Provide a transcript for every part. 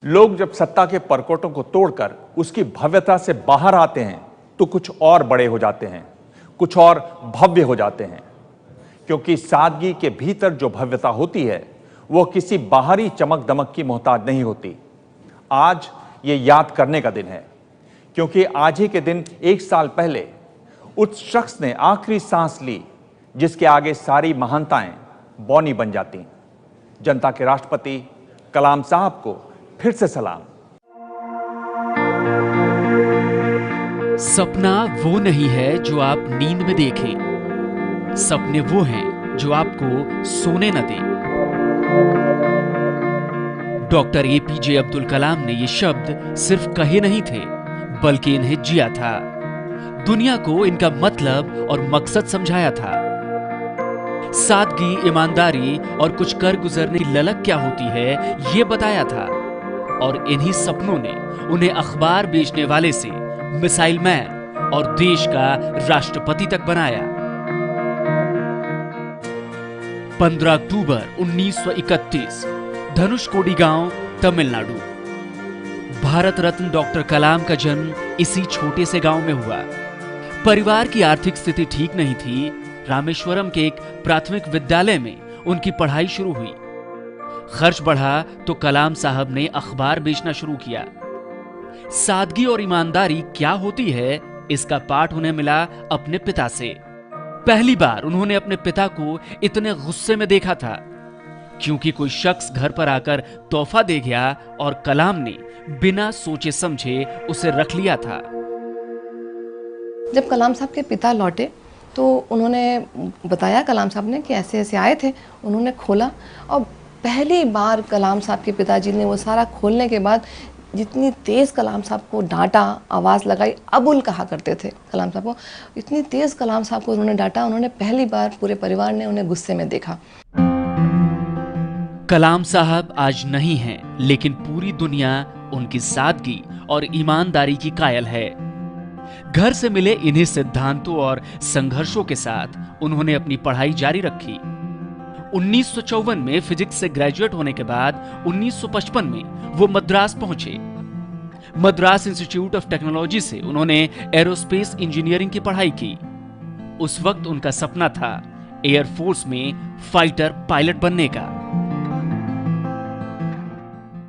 लोग जब सत्ता के परकोटों को तोड़कर उसकी भव्यता से बाहर आते हैं तो कुछ और बड़े हो जाते हैं, कुछ और भव्य हो जाते हैं। क्योंकि सादगी के भीतर जो भव्यता होती है वो किसी बाहरी चमक दमक की मोहताज नहीं होती। आज ये याद करने का दिन है, क्योंकि आज ही के दिन 1 साल पहले उस शख्स ने आखिरी सांस ली जिसके आगे सारी महानताएं बौनी बन जाती। जनता के राष्ट्रपति कलाम साहब को फिर से सलाम। सपना वो नहीं है जो आप नींद में देखें, सपने वो हैं जो आपको सोने न दें। डॉक्टर एपीजे अब्दुल कलाम ने ये शब्द सिर्फ कहे नहीं थे, बल्कि इन्हें जिया था। दुनिया को इनका मतलब और मकसद समझाया था। सादगी, ईमानदारी और कुछ कर गुजरने की ललक क्या होती है ये बताया था। और इन्हीं सपनों ने उन्हें अखबार बेचने वाले से मिसाइल मैन और देश का राष्ट्रपति तक बनाया। 15 अक्टूबर 1931, धनुषकोडी गांव, तमिलनाडु। भारत रत्न डॉक्टर कलाम का जन्म इसी छोटे से गांव में हुआ। परिवार की आर्थिक स्थिति ठीक नहीं थी। रामेश्वरम के एक प्राथमिक विद्यालय में उनकी पढ़ाई शुरू हुई। खर्च बढ़ा तो कलाम साहब ने अखबार बेचना शुरू किया। सादगी और ईमानदारी क्या होती है, इसका पाठ उन्हें मिला अपने पिता से। पहली बार उन्होंने अपने पिता को इतने गुस्से में देखा था, क्योंकि कोई शख्स घर पर आकर तोहफा दे गया और कलाम ने बिना सोचे समझे उसे रख लिया था। जब कलाम साहब के पिता लौटे तो उन्होंने बताया कलाम साहब ने कि ऐसे ऐसे आए थे। उन्होंने खोला और पहली बार कलाम साहब के पिताजी ने वो सारा खोलने के बाद जितनी तेज़ कलाम साहब को डांटा, आवाज़ लगाई, अबुल कहा करते थे कलाम साहब को, इतनी तेज़ कलाम साहब को उन्होंने डांटा। उन्होंने पहली बार, पूरे परिवार ने उन्हें गुस्से में देखा। कलाम साहब आज नहीं हैं, लेकिन पूरी दुनिया उनकी सादगी और ईमानदारी की कायल है। घर से मिले इन्हीं सिद्धांतों और संघर्षों के साथ उन्होंने अपनी पढ़ाई जारी रखी। 1954 में फिजिक्स से ग्रेजुएट होने के बाद 1955 में वो मद्रास पहुंचे। मद्रास इंस्टीट्यूट ऑफ टेक्नोलॉजी से उन्होंने एरोस्पेस इंजीनियरिंग की पढ़ाई की। उस वक्त उनका सपना था एयरफोर्स में फाइटर पायलट बनने का।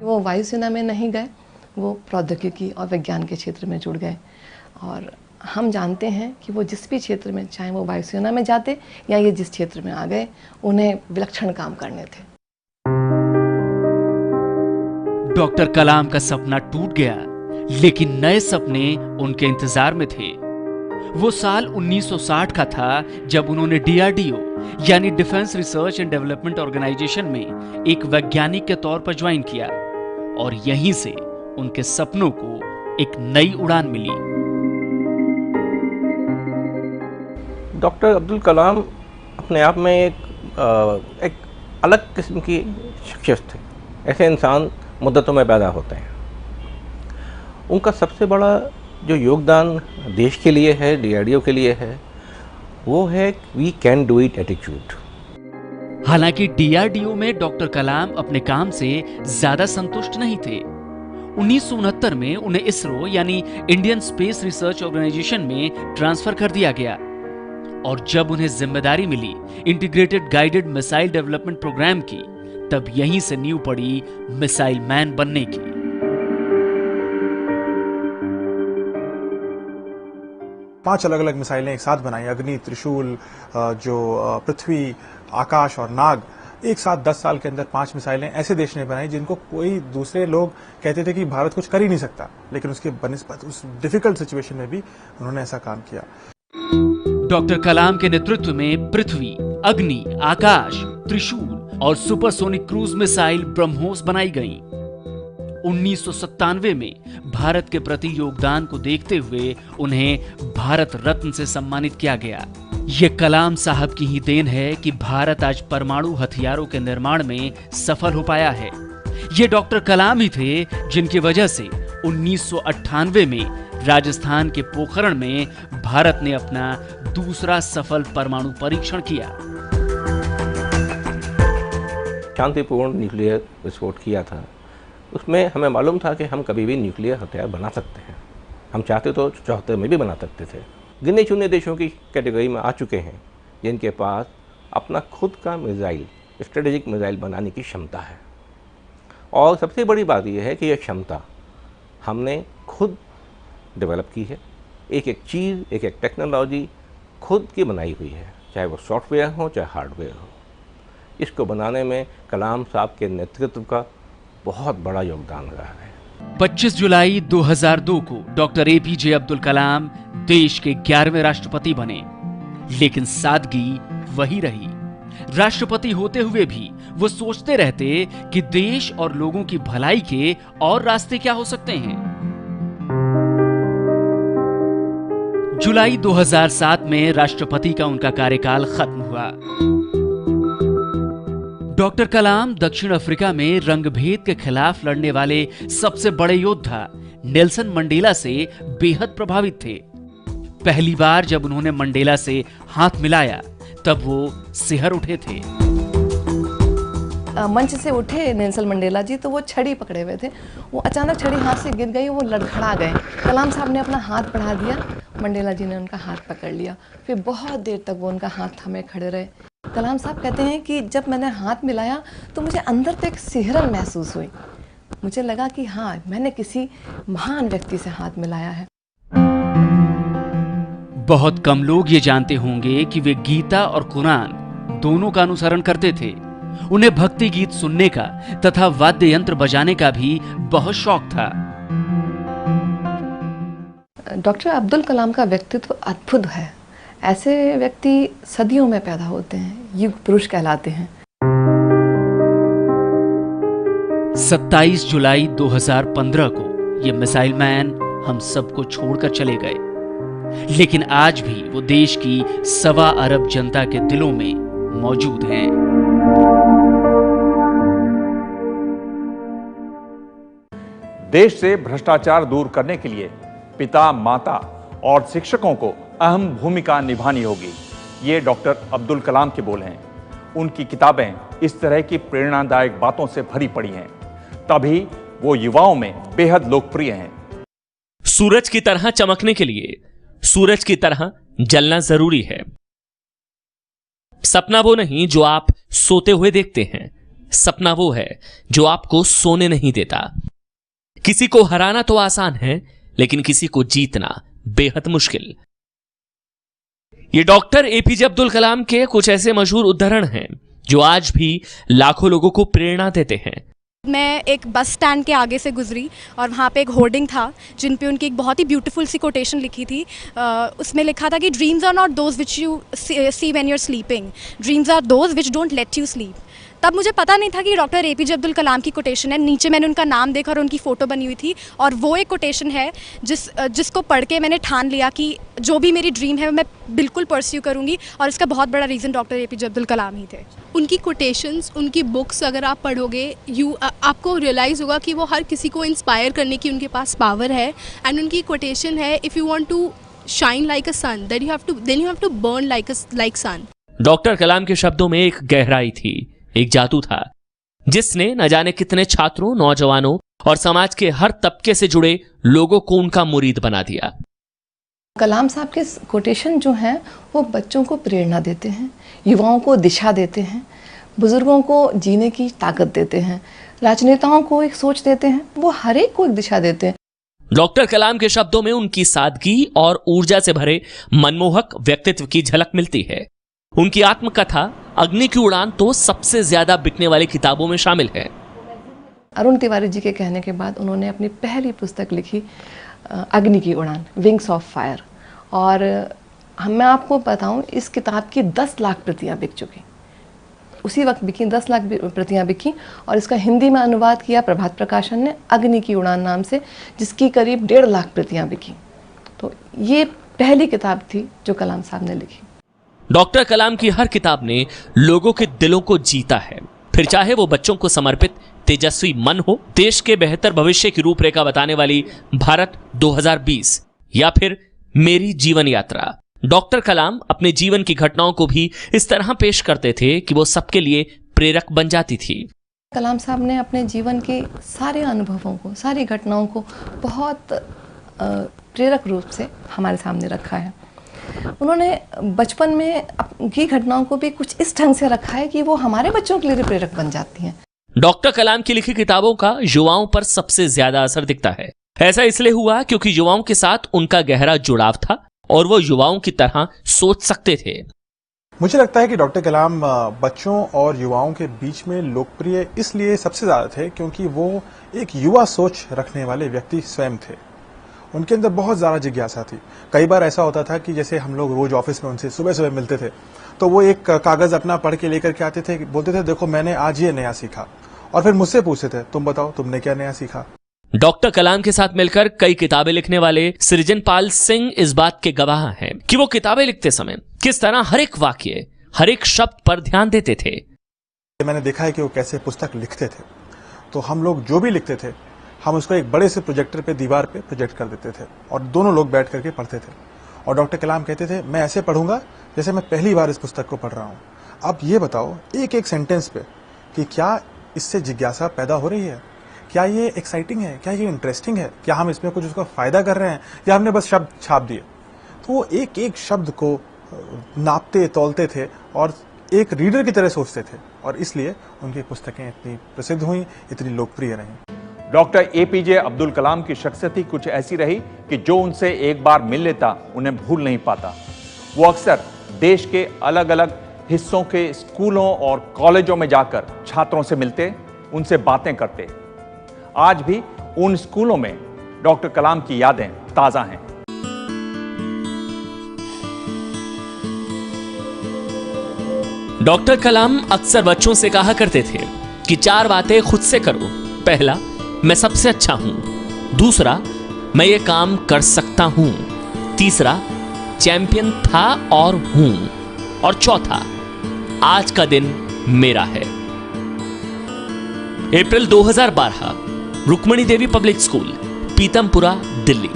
वो वायुसेना में नहीं गए, वो प्रौद्योगिकी और विज्ञान के क्षेत्र में जुड़ गए। और हम जानते हैं कि वो जिस भी क्षेत्र में, चाहे वो वायुसेना में जाते या ये जिस क्षेत्र में आ गए, उन्हें विलक्षण काम करने थे। डॉक्टर कलाम का सपना टूट गया, लेकिन नए सपने उनके इंतजार में थे। वो साल 1960 का था जब उन्होंने डीआरडीओ यानी defence research and development organisation में एक वैज्ञानिक के तौर पर ज्वाइन किया, और यहीं से उनके सपनों को एक नई उड़ान मिली। डॉक्टर अब्दुल कलाम अपने आप में एक अलग किस्म की शख्सियत थे। ऐसे इंसान मुद्दतों में पैदा होते हैं। उनका सबसे बड़ा जो योगदान देश के लिए है, डीआरडीओ के लिए है, वो है we can do it attitude. हालांकि डीआरडीओ में डॉक्टर कलाम अपने काम से ज्यादा संतुष्ट नहीं थे। 1969 में उन्हें इसरो यानी इंडियन स्पेस रिसर्च ऑर्गेनाइजेशन में ट्रांसफर कर दिया गया, और जब उन्हें जिम्मेदारी मिली integrated guided missile development programme की, तब यहीं से नींव पड़ी मिसाइल मैन बनने की। पांच अलग अलग मिसाइलें एक साथ बनाई, अग्नि, त्रिशूल, जो पृथ्वी, आकाश और नाग। एक साथ 10 साल के अंदर 5 मिसाइलें ऐसे देश ने बनाई जिनको कोई दूसरे लोग कहते थे कि भारत कुछ कर ही नहीं सकता, लेकिन उसके बनिस्बत उस डिफिकल्ट सिचुएशन में भी उन्होंने ऐसा काम किया। डॉक्टर कलाम के नेतृत्व में पृथ्वी, अग्नि, आकाश, त्रिशूल और सुपरसोनिक क्रूज मिसाइल ब्रह्मोस बनाई गईं। 1997 में भारत के प्रति योगदान को देखते हुए उन्हें भारत रत्न से सम्मानित किया गया। ये कलाम साहब की ही देन है कि भारत आज परमाणु हथियारों के निर्माण में सफल हो पाया है। ये डॉक्टर कलाम ही थे जिनकी वजह से 1998 में राजस्थान के पोखरण में भारत ने अपना दूसरा सफल परमाणु परीक्षण किया। शांतिपूर्ण न्यूक्लियर विस्फोट किया था उसमें हमें मालूम था कि हम कभी भी न्यूक्लियर हथियार बना सकते हैं। हम चाहते तो 74 में भी बना सकते थे। गिने चुने देशों की कैटेगरी में आ चुके हैं जिनके पास अपना खुद का मिसाइल, स्ट्रेटेजिक मिसाइल बनाने की क्षमता है। और सबसे बड़ी बात यह है कि यह क्षमता हमने खुद डेवलप की है। एक एक चीज़, एक एक टेक्नोलॉजी खुद की बनाई हुई है, चाहे वो सॉफ्टवेयर हो चाहे हार्डवेयर हो। इसको बनाने में कलाम साहब के नेतृत्व का बहुत बड़ा योगदान रहा है। 25 जुलाई 2002 को डॉक्टर एपीजे अब्दुल कलाम देश के 11वें राष्ट्रपति बने, लेकिन सादगी वही रही। राष्ट्रपति होते हुए भी वो सोचते रहते कि देश और लोगों की भलाई के और रास्ते क्या हो सकते हैं। जुलाई 2007 में राष्ट्रपति का उनका कार्यकाल खत्म हुआ। डॉक्टर कलाम दक्षिण अफ्रीका में रंगभेद के खिलाफ लड़ने वाले सबसे बड़े योद्धा नेल्सन मंडेला से बेहद प्रभावित थे। पहली बार जब उन्होंने मंडेला से हाथ मिलाया तब वो सिहर उठे थे। मंच से उठे नेल्सन मंडेला जी तो वो छड़ी पकड़े हुए थे। वो अचानक छड़ी हाथ से गिर गई, वो लड़खड़ा गए। कलाम साहब ने अपना हाथ बढ़ा दिया, मंडेला जी ने उनका हाथ पकड़ लिया। फिर बहुत देर तक वो उनका हाथ थामे खड़े रहे। कलाम साहब कहते हैं कि जब मैंने हाथ मिलाया तो मुझे अंदर से एक सिहरन महसूस हुई। मुझे लगा कि हाँ, मैंने किसी महान व्यक्ति से हाथ मिलाया है। बहुत कम लोग ये जानते होंगे कि वे गीता और कुरान दोनों का अनुसरण करते थे। उन्हें भक्ति गीत सुनने का तथा वाद्य यंत्र बजाने का भी बहुत शौक था। डॉक्टर अब्दुल कलाम का व्यक्तित्व अद्भुत है। ऐसे व्यक्ति सदियों में पैदा होते हैं, युग पुरुष कहलाते हैं। 27 जुलाई 2015 को ये मिसाइल मैन हम सबको छोड़कर चले गए, लेकिन आज भी वो देश की 1.25 अरब जनता के दिलों में मौजूद हैं। देश से भ्रष्टाचार दूर करने के लिए पिता, माता और शिक्षकों को अहम भूमिका निभानी होगी। ये डॉक्टर अब्दुल कलाम के बोल हैं। उनकी किताबें इस तरह की प्रेरणादायक बातों से भरी पड़ी हैं, तभी वो युवाओं में बेहद लोकप्रिय हैं। सूरज की तरह चमकने के लिए सूरज की तरह जलना जरूरी है। सपना वो नहीं जो आप सोते हुए देखते हैं, सपना वो है जो आपको सोने नहीं देता। किसी को हराना तो आसान है, लेकिन किसी को जीतना बेहद मुश्किल। ये डॉक्टर एपीजे अब्दुल कलाम के कुछ ऐसे मशहूर उदाहरण हैं जो आज भी लाखों लोगों को प्रेरणा देते हैं। मैं एक बस स्टैंड के आगे से गुजरी और वहाँ पे एक होर्डिंग था जिन पे उनकी एक बहुत ही ब्यूटीफुल सी कोटेशन लिखी थी। उसमें लिखा था कि dreams are not those which you see when you are sleeping, dreams are those which don't let you sleep. तब मुझे पता नहीं था कि डॉक्टर एपीजे अब्दुल कलाम की कोटेशन है। नीचे मैंने उनका नाम देखा और उनकी फ़ोटो बनी हुई थी, और वो एक कोटेशन है जिसको पढ़ के मैंने ठान लिया कि जो भी मेरी ड्रीम है मैं बिल्कुल परस्यू करूँगी, और इसका बहुत बड़ा रीज़न डॉक्टर एपीजे अब्दुल कलाम ही थे। उनकी कोटेशंस, उनकी बुक्स अगर आप पढ़ोगे आपको रियलाइज़ होगा कि वो हर किसी को इंस्पायर करने की उनके पास पावर है। एंड उनकी कोटेशन है, if you want to shine like a sun then you have to burn like sun. Doctor Kalam के शब्दों में एक गहराई थी, एक जादू था जिसने न जाने कितने छात्रों, नौजवानों और समाज के हर तबके से जुड़े लोगों को उनका मुरीद बना दिया। कलाम साहब के कोटेशन जो हैं वो बच्चों को प्रेरणा देते हैं, युवाओं को दिशा देते हैं, बुजुर्गों को जीने की ताकत देते हैं, राजनेताओं को एक सोच देते हैं, वो हर एक को एक दिशा देते हैं। डॉक्टर कलाम के शब्दों में उनकी सादगी और ऊर्जा से भरे मनमोहक व्यक्तित्व की झलक मिलती है। उनकी आत्मकथा अग्नि की उड़ान तो सबसे ज्यादा बिकने वाली किताबों में शामिल है। अरुण तिवारी जी के कहने के बाद उन्होंने अपनी पहली पुस्तक लिखी अग्नि की उड़ान, विंग्स ऑफ फायर। और मैं आपको बताऊं, इस किताब की 10 लाख प्रतियां बिक चुकी, उसी वक्त बिकी, 10 लाख प्रतियां बिकी। और इसका हिंदी में अनुवाद किया प्रभात प्रकाशन ने अग्नि की उड़ान नाम से, जिसकी करीब 1.5 लाख प्रतियां बिकी। तो ये पहली किताब थी जो कलाम साहब ने लिखी। डॉक्टर कलाम की हर किताब ने लोगों के दिलों को जीता है, फिर चाहे वो बच्चों को समर्पित तेजस्वी मन हो, देश के बेहतर भविष्य की रूपरेखा बताने वाली भारत 2020, या फिर मेरी जीवन यात्रा। डॉक्टर कलाम अपने जीवन की घटनाओं को भी इस तरह पेश करते थे कि वो सबके लिए प्रेरक बन जाती थी। कलाम साहब ने अपने जीवन के सारे अनुभवों को, सारी घटनाओं को बहुत प्रेरक रूप से हमारे सामने रखा है। उन्होंने बचपन में की घटनाओं को भी कुछ इस ढंग से रखा है कि वो हमारे बच्चों के लिए प्रेरक बन जाती हैं। डॉक्टर कलाम की लिखी किताबों का युवाओं पर सबसे ज्यादा असर दिखता है। ऐसा इसलिए हुआ क्योंकि युवाओं के साथ उनका गहरा जुड़ाव था और वो युवाओं की तरह सोच सकते थे। मुझे लगता है कि डॉक्टर कलाम बच्चों और युवाओं के बीच में लोकप्रिय इसलिए सबसे ज्यादा थे क्योंकि वो एक युवा सोच रखने वाले व्यक्ति स्वयं थे। उनके अंदर बहुत ज्यादा जिज्ञासा थी। कई बार ऐसा होता था कि जैसे हम लोग रोज ऑफिस में उनसे सुबह सुबह मिलते थे तो वो एक कागज अपना पढ़ के लेकर के आते थे, बोलते थे देखो मैंने आज ये नया सीखा, और फिर मुझसे पूछते थे तुम बताओ तुमने क्या नया सीखा। डॉक्टर कलाम के साथ मिलकर कई किताबें लिखने वाले सृजनपाल सिंह इस बात के गवाह हैं कि वो किताबें लिखते समय किस तरह हर एक वाक्य, हर एक शब्द पर ध्यान देते थे। मैंने देखा है कि वो कैसे पुस्तक लिखते थे। तो हम लोग जो भी लिखते थे हम उसको एक बड़े से प्रोजेक्टर पे, दीवार पे प्रोजेक्ट कर देते थे और दोनों लोग बैठ करके पढ़ते थे। और डॉक्टर कलाम कहते थे मैं ऐसे पढ़ूंगा जैसे मैं पहली बार इस पुस्तक को पढ़ रहा हूँ। अब ये बताओ एक एक सेंटेंस पे कि क्या इससे जिज्ञासा पैदा हो रही है, क्या ये एक्साइटिंग है, क्या ये इंटरेस्टिंग है, क्या हम इसमें कुछ उसका फायदा कर रहे हैं या हमने बस शब्द छाप दिए। तो वो एक एक शब्द को नापते तौलते थे और एक रीडर की तरह सोचते थे और इसलिए उनकी पुस्तकें इतनी प्रसिद्ध हुई, इतनी लोकप्रिय रहीं। डॉक्टर एपीजे अब्दुल कलाम की शख्सियत ही कुछ ऐसी रही कि जो उनसे एक बार मिल लेता उन्हें भूल नहीं पाता। वो अक्सर देश के अलग अलग हिस्सों के स्कूलों और कॉलेजों में जाकर छात्रों से मिलते, उनसे बातें करते। आज भी उन स्कूलों में डॉक्टर कलाम की यादें ताजा हैं। डॉक्टर कलाम अक्सर बच्चों से कहा करते थे कि 4 बातें खुद से करो। पहला, मैं सबसे अच्छा हूं। दूसरा, मैं ये काम कर सकता हूं। तीसरा, चैंपियन था और हूं। और चौथा, आज का दिन मेरा है। April 2012, Rukmani Devi public school, Pitampura, Delhi.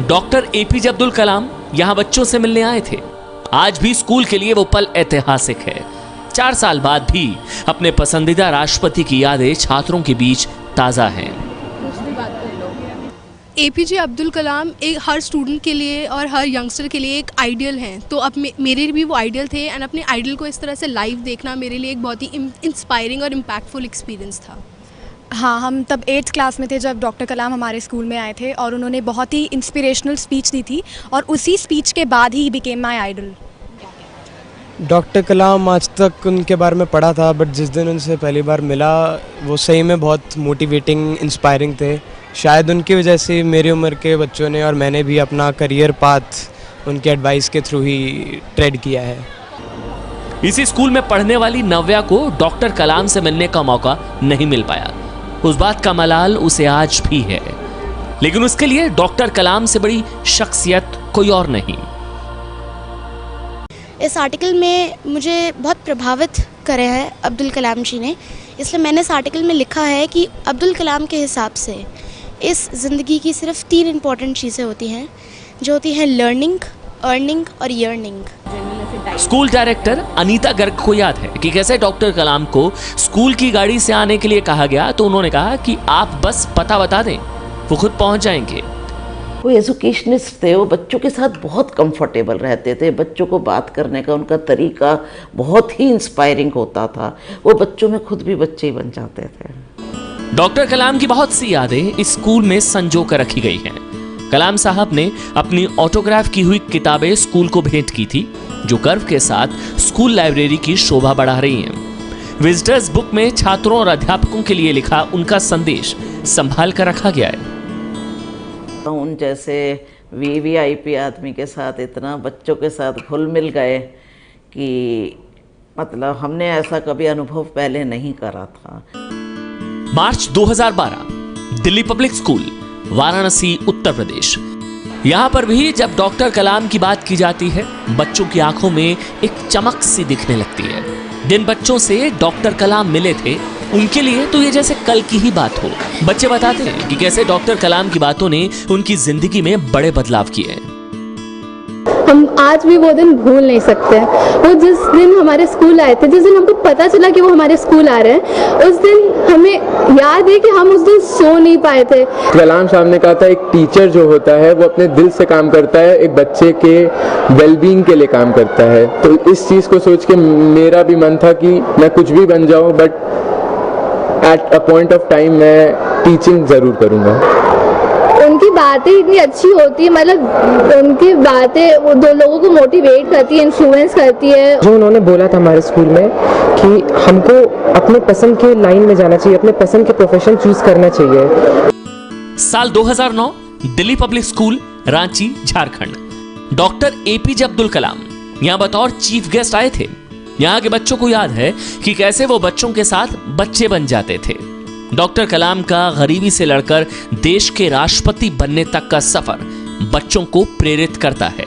Doctor APJ Abdul Kalam यहां बच्चों से मिलने आए थे। आज भी स्कूल के लिए वो पल ऐतिहासिक है। 4 साल बाद भी अपने पसंदीदा राष्ट्रपति की यादें छात्रों के बीच ताजा हैं। एपीजे अब्दुल कलाम एक हर स्टूडेंट के लिए और हर यंगस्टर के लिए एक आइडियल हैं। तो अब मेरे भी वो आइडियल थे एंड अपने आइडियल को इस तरह से लाइव देखना मेरे लिए एक बहुत ही इंस्पायरिंग और इम्पैक्टफुल एक्सपीरियंस था। हाँ, हम तब 8th क्लास में थे जब डॉक्टर कलाम हमारे स्कूल में आए थे और उन्होंने बहुत ही इंस्पिरेशनल स्पीच दी थी और उसी स्पीच के बाद ही became my idol. Doctor Kalam आज तक उनके बारे में पढ़ा था बट जिस दिन उनसे पहली बार मिला वो सही में बहुत मोटिवेटिंग, इंस्पायरिंग थे। शायद उनकी वजह से मेरी उम्र के बच्चों ने और मैंने भी अपना करियर पाथ उनके एडवाइस के थ्रू ही ट्रेड किया है। इसी स्कूल में पढ़ने वाली नव्या को डॉक्टर कलाम से मिलने का मौका नहीं मिल पाया। उस बात का मलाल उसे आज भी है, लेकिन उसके लिए डॉक्टर कलाम से बड़ी शख्सियत कोई और नहीं। इस आर्टिकल में मुझे बहुत प्रभावित करे हैं अब्दुल कलाम जी ने, इसलिए मैंने इस आर्टिकल में लिखा है कि अब्दुल कलाम के हिसाब से इस ज़िंदगी की सिर्फ 3 इम्पॉर्टेंट चीज़ें होती हैं, जो होती हैं लर्निंग, अर्निंग और yearning. School director Anita Garg को याद है कि कैसे डॉक्टर कलाम को स्कूल की गाड़ी से आने के लिए कहा गया तो उन्होंने कहा कि आप बस पता बता दें, वो खुद पहुंच जाएंगे। वो एजुकेशनिस्ट थे, वो बच्चों के साथ बहुत कंफर्टेबल रहते थे। बच्चों को बात करने का उनका तरीका बहुत ही इंस्पायरिंग होता था। वो बच्चों में खुद भी बच्चे ही बन जाते थे। डॉक्टर कलाम की बहुत सी यादें इस स्कूल में संजो कर रखी गई हैं। कलाम साहब ने अपनी ऑटोग्राफ की हुई किताबें स्कूल को भेंट की थी, जो गर्व के साथ स्कूल लाइब्रेरी की शोभा बढ़ा रही हैं। विजिटर्स बुक में छात्रों और अध्यापकों के लिए लिखा उनका संदेश संभाल कर रखा गया है। उन जैसे वीवीआईपी आदमी के साथ इतना बच्चों के साथ घुल मिल गए कि मतलब हमने ऐसा कभी अनुभव पहले नहीं करा था। मार्च 2012, दिल्ली पब्लिक स्कूल, वाराणसी, उत्तर प्रदेश। यहां पर भी जब डॉक्टर कलाम की बात की जाती है, बच्चों की आंखों में एक चमक सी दिखने लगती है। जिन बच्चों से डॉक्टर कलाम मिले थे उनके लिए तो ये जैसे कल की ही बात हो। बच्चे बताते हैं कि कैसे डॉक्टर कलाम की बातों ने उनकी जिंदगी में बड़े बदलाव किए हैं। हम आज भी वो दिन भूल नहीं सकते। वो जिस दिन हमारे स्कूल आए थे, जिस दिन हमको पता चला कि वो हमारे स्कूल आ रहे हैं, उस दिन हमें याद है कि हम उस दिन सो नहीं पाए थे। कलाम साहब ने कहा था एक टीचर जो होता है वो अपने दिल से काम करता है, एक बच्चे के वेलबींग के लिए काम करता है। तो इस चीज़ को सोच के मेरा भी मन था कि मैं कुछ भी बन जाऊं, but at a point of time मैं टीचिंग ज़रूर करूंगा। उनकी बातें इतनी अच्छी होती है, मतलब उनकी बातें वो दो लोगों को मोटिवेट करती है, इन्फ्लुएंस करती है। जो उन्होंने बोला था हमारे स्कूल में कि हमको अपने पसंद के लाइन में जाना चाहिए, अपने पसंद के प्रोफेशन चूज करना चाहिए। साल 2009 Delhi public school, Ranchi, Jharkhand. Doctor APJ Abdul Kalam यहां बतौर चीफ गेस्ट आए थे। यहां के बच्चों को याद है कि कैसे वो बच्चों के साथ बच्चे बन जाते थे। डॉक्टर कलाम का गरीबी से लड़कर देश के राष्ट्रपति बनने तक का सफर बच्चों को प्रेरित करता है।